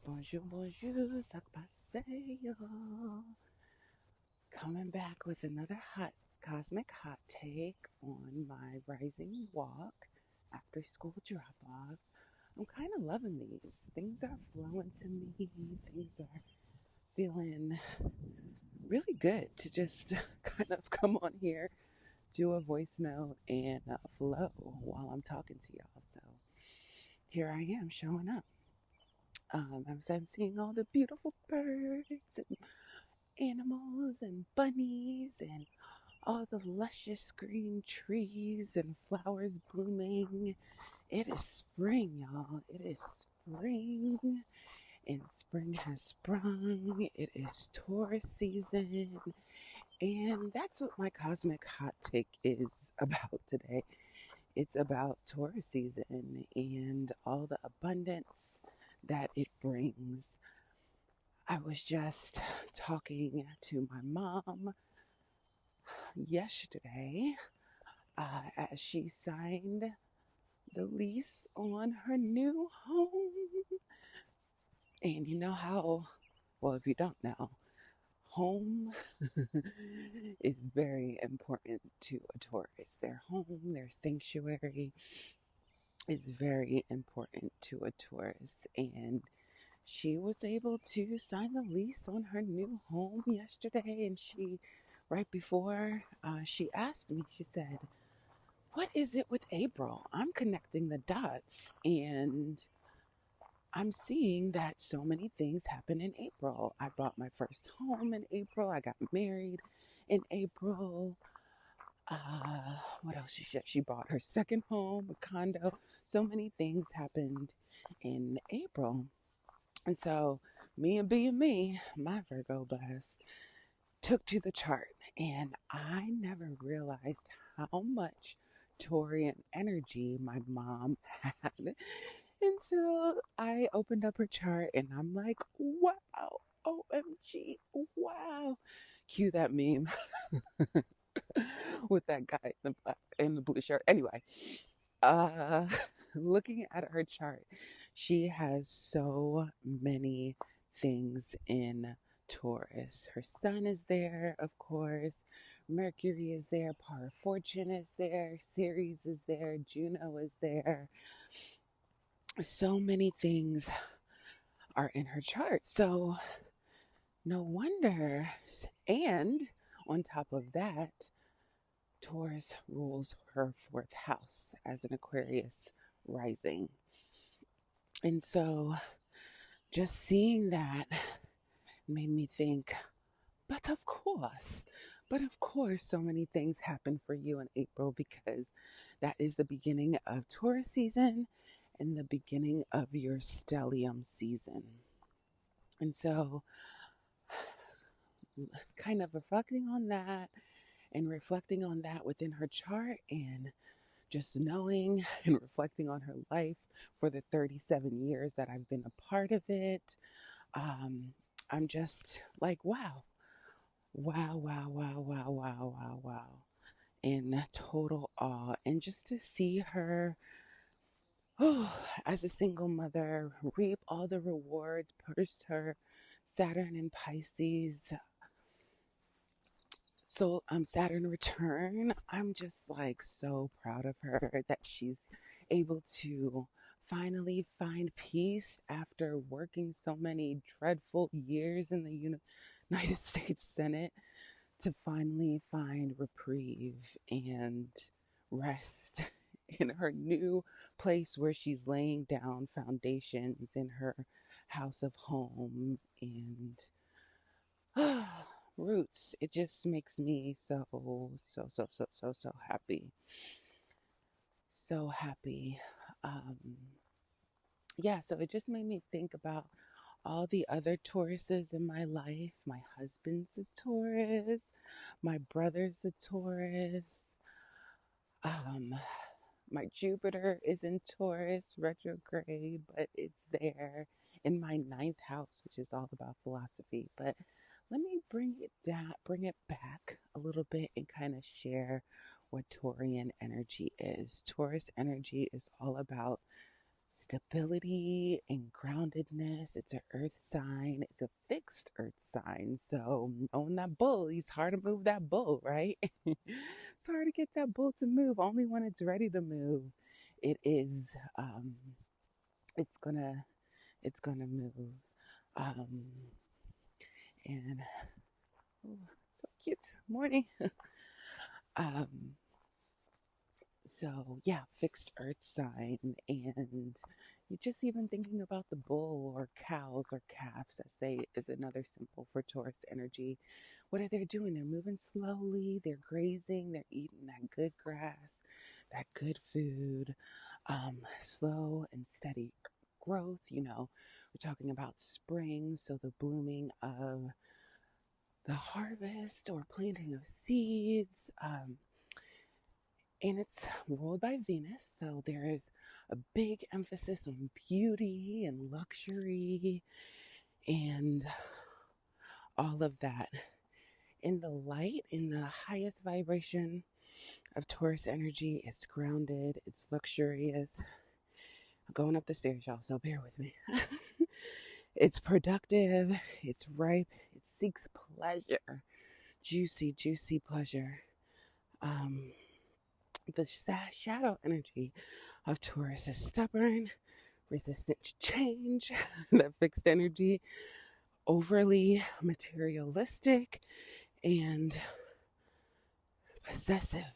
Bonjour, bonjour, ça passe, y'all. Coming back with another cosmic hot take on my rising walk after school drop off. I'm kind of loving these. Things are flowing to me. Things are feeling really good to just kind of come on here, do a voice note, and flow while I'm talking to y'all. So here I am showing up. I'm seeing all the beautiful birds and animals and bunnies and all the luscious green trees and flowers blooming. It is spring, y'all. It is spring, and spring has sprung. It is Taurus season, and that's what my cosmic hot take is about today. It's about Taurus season and all the abundance that it brings. I was just talking to my mom yesterday as she signed the lease on her new home. And you know how, well, if you don't know, home is very important to a Taurus. Their home, their sanctuary is very important to a Taurus. And she was able to sign the lease on her new home yesterday. And right before she asked me, she said, "What is it with April? I'm connecting the dots and I'm seeing that so many things happen in April. I bought my first home in April. I got married in April. What else? She bought her second home, a condo. So many things happened in April. And so me and being me, my Virgo blast, took to the chart. And I never realized how much Taurian energy my mom had until I opened up her chart and I'm like, wow, OMG, wow. Cue that meme with that guy in the blue shirt. Anyway, uh, looking at her chart, she has so many things in Taurus. Her sun is there, of course. Mercury is there. Power of Fortune is there. Ceres is there. Juno is there. So many things are in her chart. So no wonder. And on top of that, Taurus rules her fourth house as an Aquarius rising. And so just seeing that made me think, but of course, so many things happen for you in April because that is the beginning of Taurus season and the beginning of your stellium season. And so, kind of reflecting on that and reflecting on that within her chart and just knowing and reflecting on her life for the 37 years that I've been a part of it. I'm just like, wow, in total awe. And just to see her, as a single mother, reap all the rewards, post her Saturn in Pisces. So Saturn return, I'm just like so proud of her that she's able to finally find peace after working so many dreadful years in the United States Senate to finally find reprieve and rest in her new place where she's laying down foundations in her house of home and roots. It just makes me so happy. So happy. Yeah, so it just made me think about all the other Tauruses in my life. My husband's a Taurus. My brother's a Taurus. My Jupiter is in Taurus retrograde, but it's there in my ninth house, which is all about philosophy. But let me bring it back a little bit and kind of share what Taurian energy is. Taurus energy is all about stability and groundedness. It's an earth sign. It's a fixed earth sign. So knowing that bull, it's hard to move that bull, right? It's hard to get that bull to move. Only when it's ready to move, it is. It's gonna move. Um, and oh, so cute. Morning. um, So yeah, fixed earth sign, and you're just even thinking about the bull or cows or calves as they is another symbol for Taurus energy. What are they doing? They're moving slowly, they're grazing, they're eating that good grass, that good food, slow and steady growth. We're talking about spring, so the blooming of the harvest or planting of seeds. And it's ruled by Venus, so there is a big emphasis on beauty and luxury and all of that. In the light, in the highest vibration of Taurus energy, it's grounded, it's luxurious. I'm going up the stairs, y'all, so bear with me. It's productive, it's ripe, it seeks pleasure, juicy, juicy pleasure. The shadow energy of Taurus is stubborn, resistant to change, that fixed energy, overly materialistic, and possessive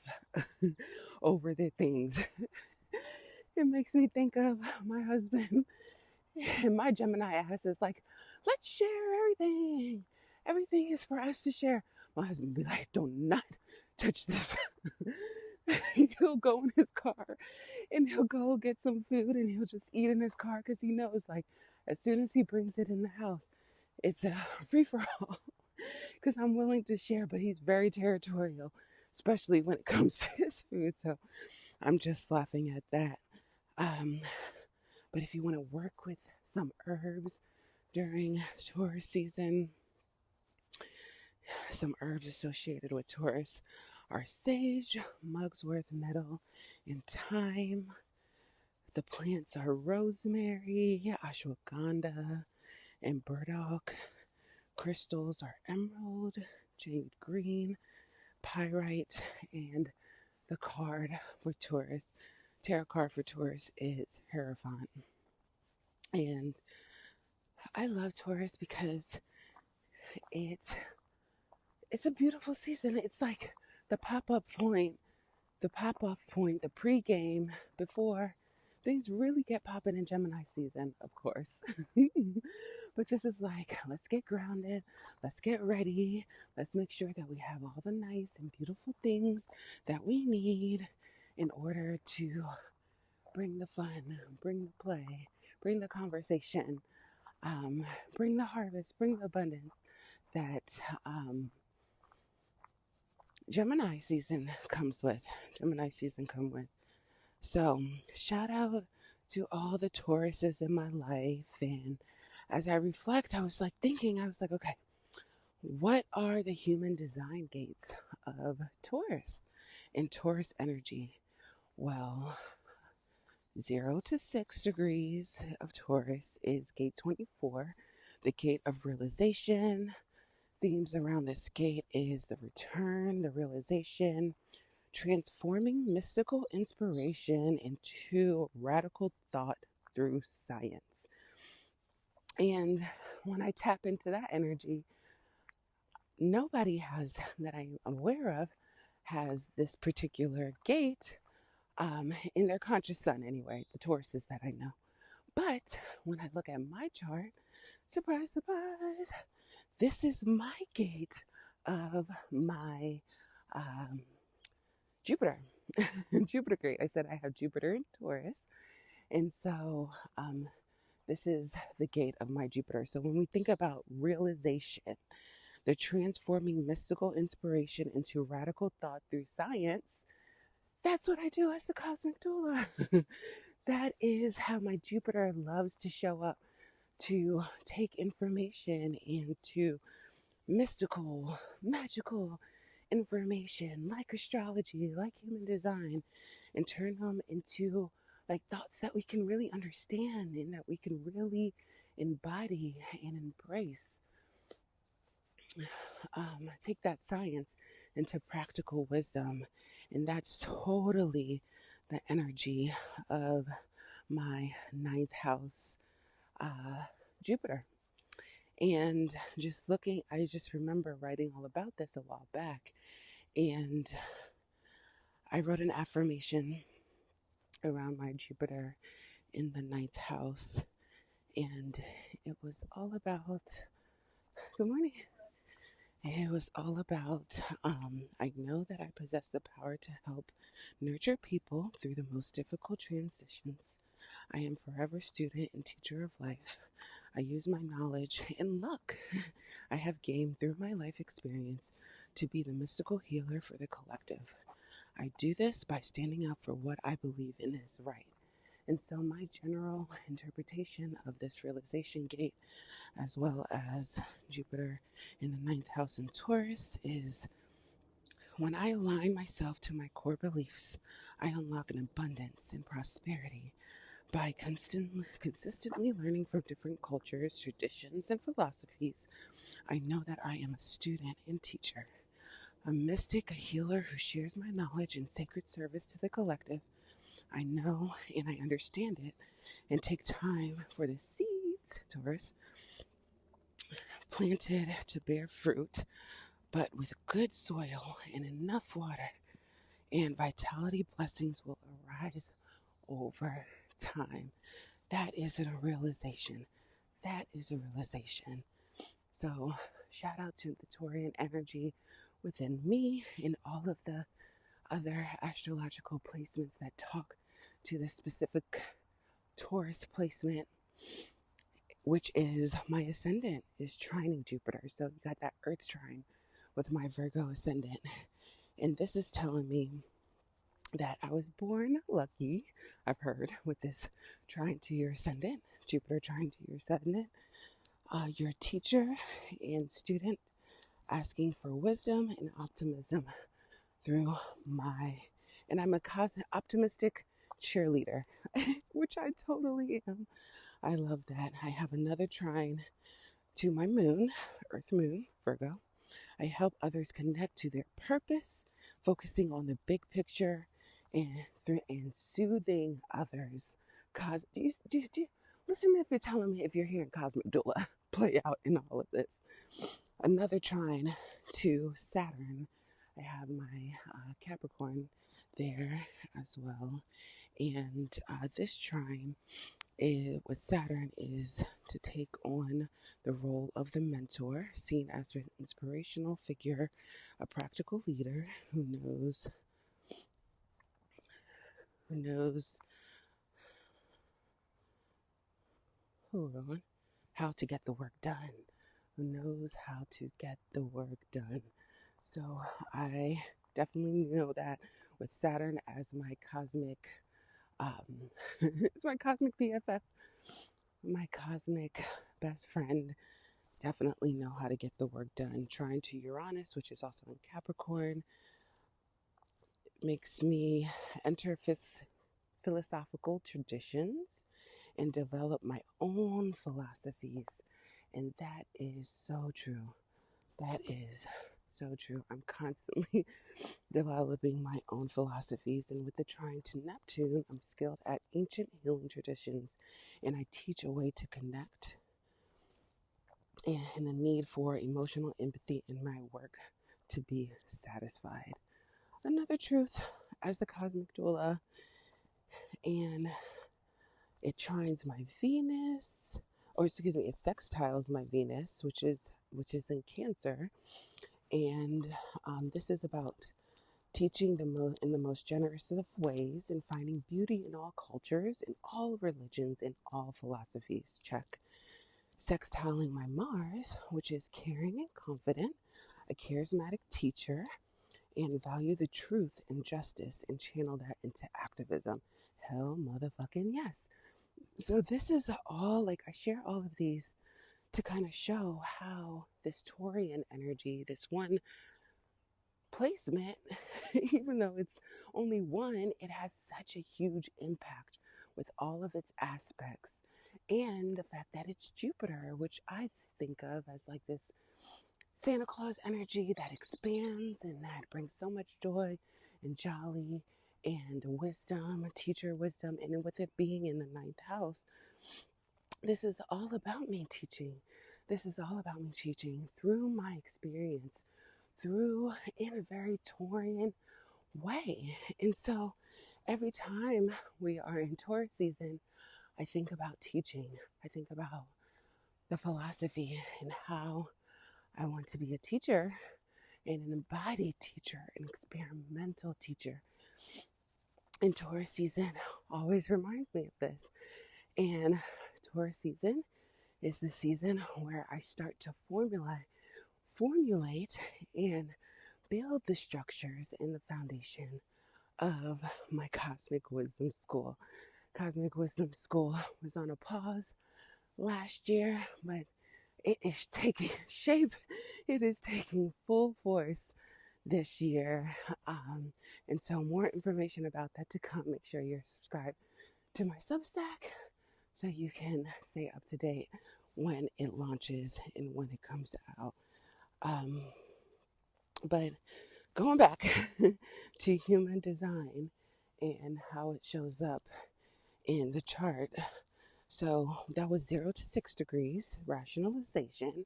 over the things. It makes me think of my husband, and my Gemini ass is like, let's share everything. Everything is for us to share. My husband be like, do not touch this. He'll go in his car and he'll go get some food and he'll just eat in his car because he knows, like, as soon as he brings it in the house, it's a free for all. Because I'm willing to share, but he's very territorial, especially when it comes to his food. So I'm just laughing at that. But if you want to work with some herbs during Taurus season, some herbs associated with Taurus are sage, mugwort, nettle, and thyme. The plants are rosemary, ashwagandha, and burdock. Crystals are emerald, jade green, pyrite, and the card for Taurus, tarot card for Taurus is Hierophant. And I love Taurus because it's a beautiful season. It's like the pop-off point, the pre-game before things really get popping in Gemini season, of course. But this is like, let's get grounded, let's get ready, let's make sure that we have all the nice and beautiful things that we need in order to bring the fun, bring the play, bring the conversation, bring the harvest, bring the abundance that Gemini season comes with. So shout out to all the Tauruses in my life. And as I reflect, I was like, okay, what are the human design gates of Taurus and Taurus energy? Well, 0 to 6 degrees of Taurus is gate 24, the gate of realization. Themes around this gate is the return, the realization, transforming mystical inspiration into radical thought through science. And when I tap into that energy, nobody that I'm aware of has this particular gate in their conscious sun anyway, the Tauruses that I know. But when I look at my chart, surprise, surprise, this is my gate of my Jupiter. Jupiter gate. I said I have Jupiter in Taurus. And so this is the gate of my Jupiter. So when we think about realization, the transforming mystical inspiration into radical thought through science, that's what I do as the Cosmic Doula. That is how my Jupiter loves to show up, to take information into mystical, magical information like astrology, like human design, and turn them into like thoughts that we can really understand and that we can really embody and embrace. Take that science into practical wisdom. And that's totally the energy of my ninth house, Jupiter. And just looking, I just remember writing all about this a while back. And I wrote an affirmation around my Jupiter in the ninth house. And it was all about, good morning. It was all about, I know that I possess the power to help nurture people through the most difficult transitions. I am forever student and teacher of life. I use my knowledge and luck I have gained through my life experience to be the mystical healer for the collective. I do this by standing up for what I believe in is right. And so my general interpretation of this realization gate, as well as Jupiter in the ninth house in Taurus, is when I align myself to my core beliefs, I unlock an abundance and prosperity by consistently learning from different cultures, traditions, and philosophies. I know that I am a student and teacher, a mystic, a healer who shares my knowledge in sacred service to the collective. I know and I understand it and take time for the seeds, Taurus, planted to bear fruit, but with good soil and enough water, and vitality blessings will arise over time. That is a realization. That is a realization. So shout out to the Taurian energy within me and all of the other astrological placements that talk to the specific Taurus placement, which is my ascendant is trining Jupiter. So you got that Earth trine with my Virgo ascendant. And this is telling me that I was born lucky, I've heard, with this trine to your ascendant, Jupiter trine to your ascendant. You're a teacher and student asking for wisdom and optimism through and I'm a optimistic cheerleader, which I totally am. I love that. I have another trine to my moon, Earth moon, Virgo. I help others connect to their purpose, focusing on the big picture and soothing others. Do you listen if you're telling me if you're hearing Cosmic Doula play out in all of this? Another trine to Saturn. I have my Capricorn there as well. And this trine with Saturn is to take on the role of the mentor, seen as an inspirational figure, a practical leader who knows how to get the work done, who knows how to get the work done. So I definitely know that with Saturn as my cosmic, it's my cosmic BFF, my cosmic best friend, definitely know how to get the work done. Trine to Uranus, which is also in Capricorn, makes me enter philosophical traditions and develop my own philosophies. And that is so true. That is so true. I'm constantly developing my own philosophies. And with the trine to Neptune, I'm skilled at ancient healing traditions. And I teach a way to connect and the need for emotional empathy in my work to be satisfied. Another truth as the Cosmic Doula, and it trines my Venus, it sextiles my Venus, which is in Cancer, and this is about teaching in the most generous of ways and finding beauty in all cultures, in all religions, in all philosophies. Check. Sextiling my Mars, which is caring and confident, a charismatic teacher, and value the truth and justice and channel that into activism. Hell motherfucking yes. So this is all, like, I share all of these to kind of show how this Taurian energy, this one placement, even though it's only one, it has such a huge impact with all of its aspects, and the fact that it's Jupiter, which I think of as like this Santa Claus energy that expands and that brings so much joy and jolly and wisdom, teacher wisdom, and with it being in the ninth house, this is all about me teaching. This is all about me teaching through my experience, through in a very Taurian way. And so every time we are in Taurus season, I think about teaching. I think about the philosophy and how I want to be a teacher and an embodied teacher, an experimental teacher. And Taurus season always reminds me of this. And Taurus season is the season where I start to formulate and build the structures and the foundation of my Cosmic Wisdom School. Cosmic Wisdom School was on a pause last year, but it is taking shape. It is taking full force this year. And so more information about that to come. Make sure you're subscribed to my Substack so you can stay up to date when it launches and when it comes out. But going back to human design and how it shows up in the chart. So that was 0 to 6 degrees, rationalization.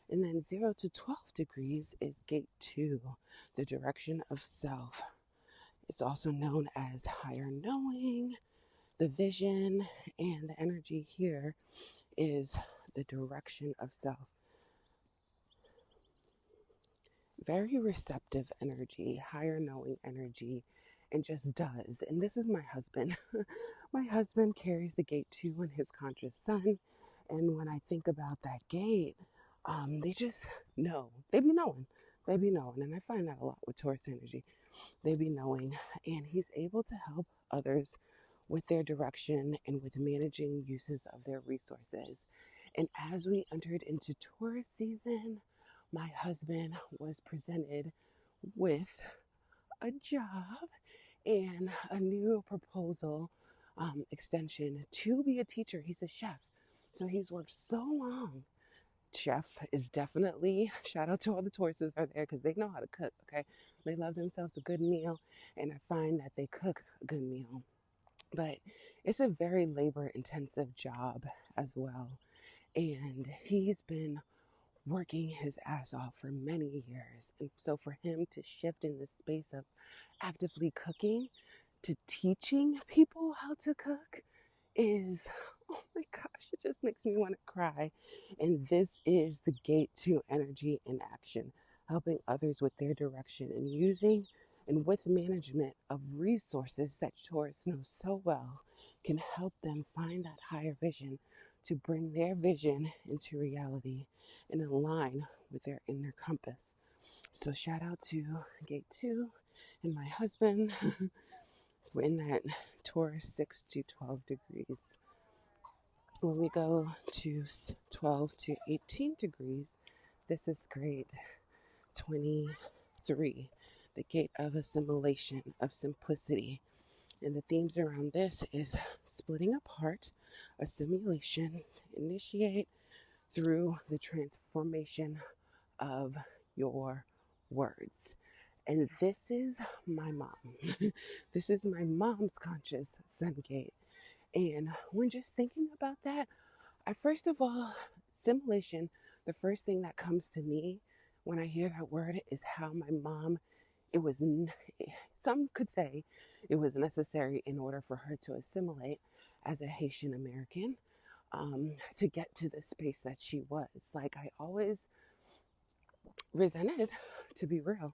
And then 0 to 12 degrees is gate 2, the direction of self. It's also known as higher knowing, the vision, and the energy here is the direction of self. Very receptive energy, higher knowing energy, and just does. And this is my husband. My husband carries the gate 2 in his conscious sun. And when I think about that gate, they just know. They be knowing. They be knowing. And I find that a lot with Taurus energy. They be knowing. And he's able to help others with their direction and with managing uses of their resources. And as we entered into Taurus season, my husband was presented with a job and a new proposal extension to be a teacher. He's a chef. So he's worked so long. Chef is definitely, shout out to all the Tauruses are there because they know how to cook, okay? They love themselves a good meal, and I find that they cook a good meal. But it's a very labor-intensive job as well. And he's been working his ass off for many years. And so for him to shift in the space of actively cooking to teaching people how to cook is, oh my gosh, it just makes me want to cry. And this is the gate 2 energy in action, helping others with their direction and using and with management of resources that Taurus knows so well can help them find that higher vision to bring their vision into reality and align with their inner compass. So shout out to gate 2 and my husband. We're in that Taurus 6 to 12 degrees. When we go to 12 to 18 degrees, this is grade 23, the gate of assimilation, of simplicity. And the themes around this is splitting apart, assimilation, initiate through the transformation of your words. And this is my mom. This is my mom's conscious sun gate. And when just thinking about that, I first of all, assimilation, the first thing that comes to me when I hear that word is how my mom, some could say it was necessary in order for her to assimilate as a Haitian American, to get to the space that she was. Like I always resented, to be real,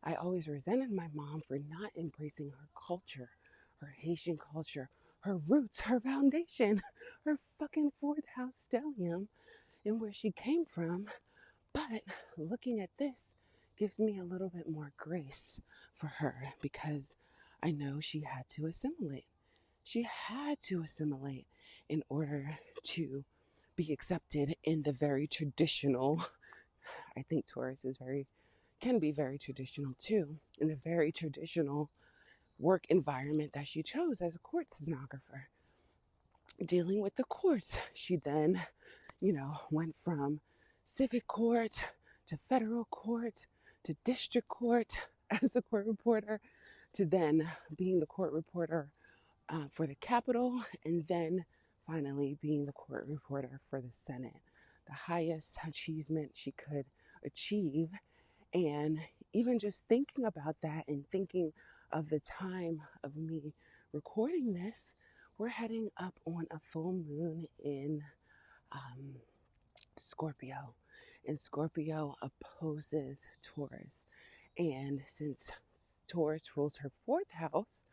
I always resented my mom for not embracing her culture, her Haitian culture, her roots, her foundation, her fucking fourth house stellium, and where she came from. But looking at this gives me a little bit more grace for her because I know she had to assimilate. She had to assimilate in order to be accepted in the very traditional, I think Taurus can be very traditional too, in the very traditional work environment that she chose as a court stenographer. dealing with the courts. She then, went from civic court to federal court to district court as a court reporter to then being the court reporter for the Capitol, and then finally being the court reporter for the Senate, the highest achievement she could achieve. And even just thinking about that and thinking of the time of me recording this, we're heading up on a full moon in um, Scorpio. And Scorpio opposes Taurus. And since Taurus rules her fourth house,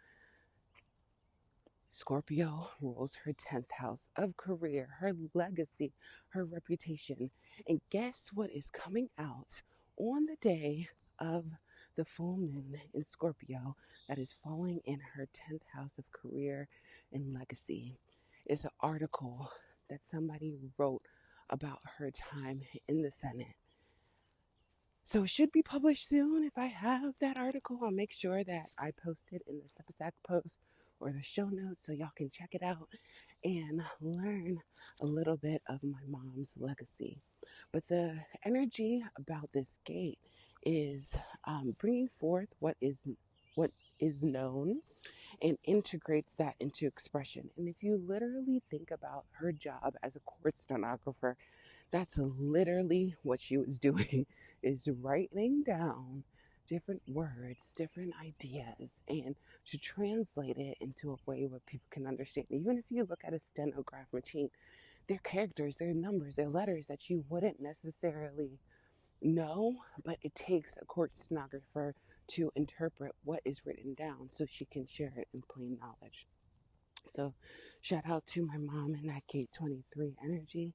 Scorpio rules her 10th house of career, her legacy, her reputation. And guess what is coming out on the day of the full moon in Scorpio that is falling in her 10th house of career and legacy? Is an article that somebody wrote about her time in the Senate. So it should be published soon. If I have that article, I'll make sure that I post it in the Substack post or the show notes so y'all can check it out and learn a little bit of my mom's legacy. But the energy about this gate is bringing forth what is known and integrates that into expression. And if you literally think about her job as a court stenographer, that's literally what she was doing, is writing down different words, different ideas, and to translate it into a way where people can understand. Even if you look at a stenograph machine, they're characters, they're numbers, they're letters that you wouldn't necessarily know, but it takes a court stenographer to interpret what is written down so she can share it in plain knowledge. So shout out to my mom in that gate 23 energy.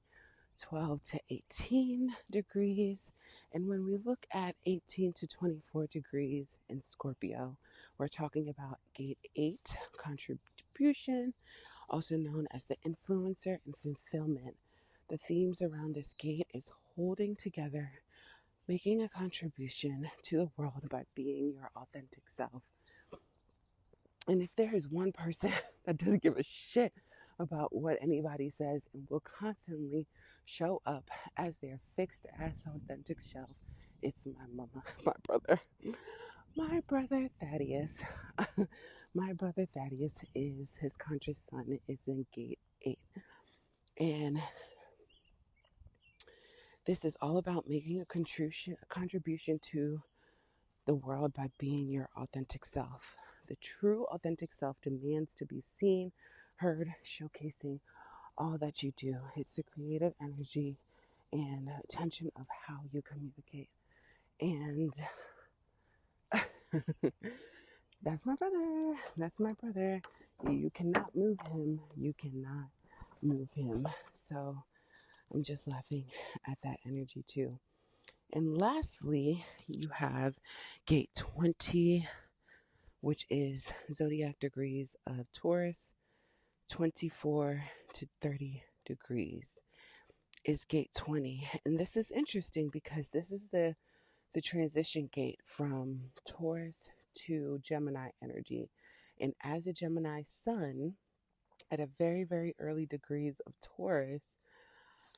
12 to 18 degrees. And when we look at 18 to 24 degrees in Scorpio, we're talking about gate 8, contribution, also known as the influencer and fulfillment. The themes around this gate is holding together, making a contribution to the world by being your authentic self. And if there is one person that doesn't give a shit about what anybody says and will constantly show up as their fixed ass authentic self, it's my mama, my brother. My brother Thaddeus. My brother Thaddeus is his conscious sun is in gate 8. And this is all about making a contribution to the world by being your authentic self. The true authentic self demands to be seen, heard, showcasing all that you do. It's the creative energy and attention of how you communicate. And that's my brother. That's my brother. You cannot move him. You cannot move him. So I'm just laughing at that energy too. And lastly, you have gate 20, which is zodiac degrees of Taurus. 24 to 30 degrees is gate 20. And this is interesting because this is the transition gate from Taurus to Gemini energy. And as a Gemini sun, at a very, very early degrees of Taurus,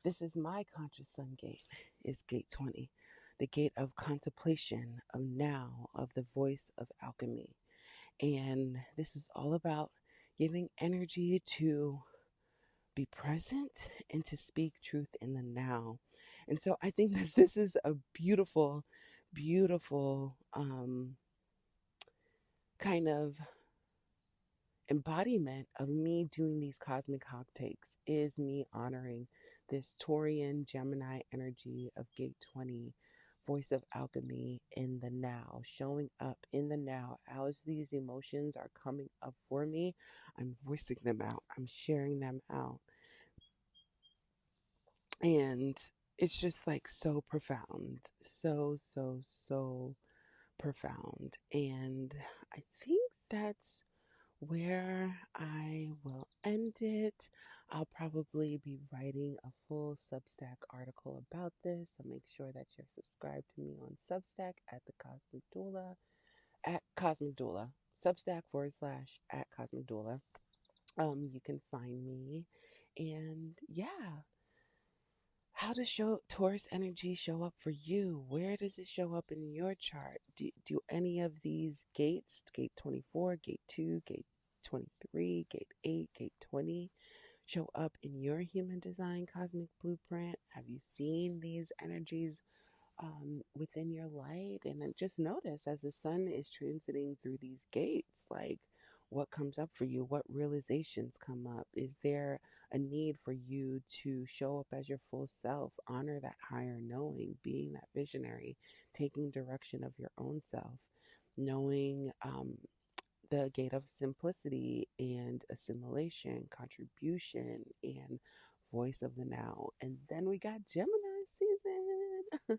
this is my conscious sun gate, is gate 20. The gate of contemplation, of now, of the voice of alchemy. And this is all about giving energy to be present and to speak truth in the now. And so I think that this is a beautiful, beautiful kind of embodiment of me doing these cosmic hot takes, is me honoring this Taurian Gemini energy of gate 20, voice of alchemy in the now, showing up in the now. As these emotions are coming up for me, I'm voicing them out, I'm sharing them out. And it's just like so profound, so profound. And I think that's where I will end it. I'll probably be writing a full Substack article about this, so make sure that you're subscribed to me on Substack at the Cosmic Doula, at Cosmic Doula, Substack / at Cosmic Doula. You can find me. And yeah, how does Taurus energy show up for you? Where does it show up in your chart? Do any of these gates, gate 24, gate 2, gate 23, gate 8, gate 20, show up in your human design cosmic blueprint? Have you seen these energies within your light? And then just notice as the sun is transiting through these gates, like what comes up for you, what realizations come up. Is there a need for you to show up as your full self, honor that higher knowing, being that visionary, taking direction of your own self, knowing the gate of simplicity and assimilation, contribution, and voice of the now. And then we got Gemini season.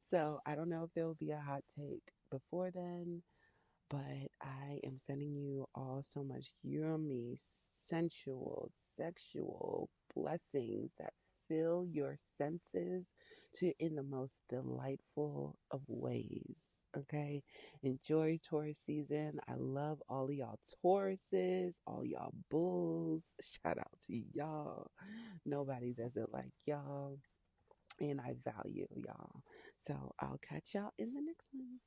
So I don't know if there will be a hot take before then, but I am sending you all so much yummy, sensual, sexual blessings that fill your senses to in the most delightful of ways. Okay, enjoy Taurus season. I love all of y'all Tauruses, all y'all bulls. Shout out to y'all. Nobody does it like y'all, and I value y'all. So I'll catch y'all in the next one.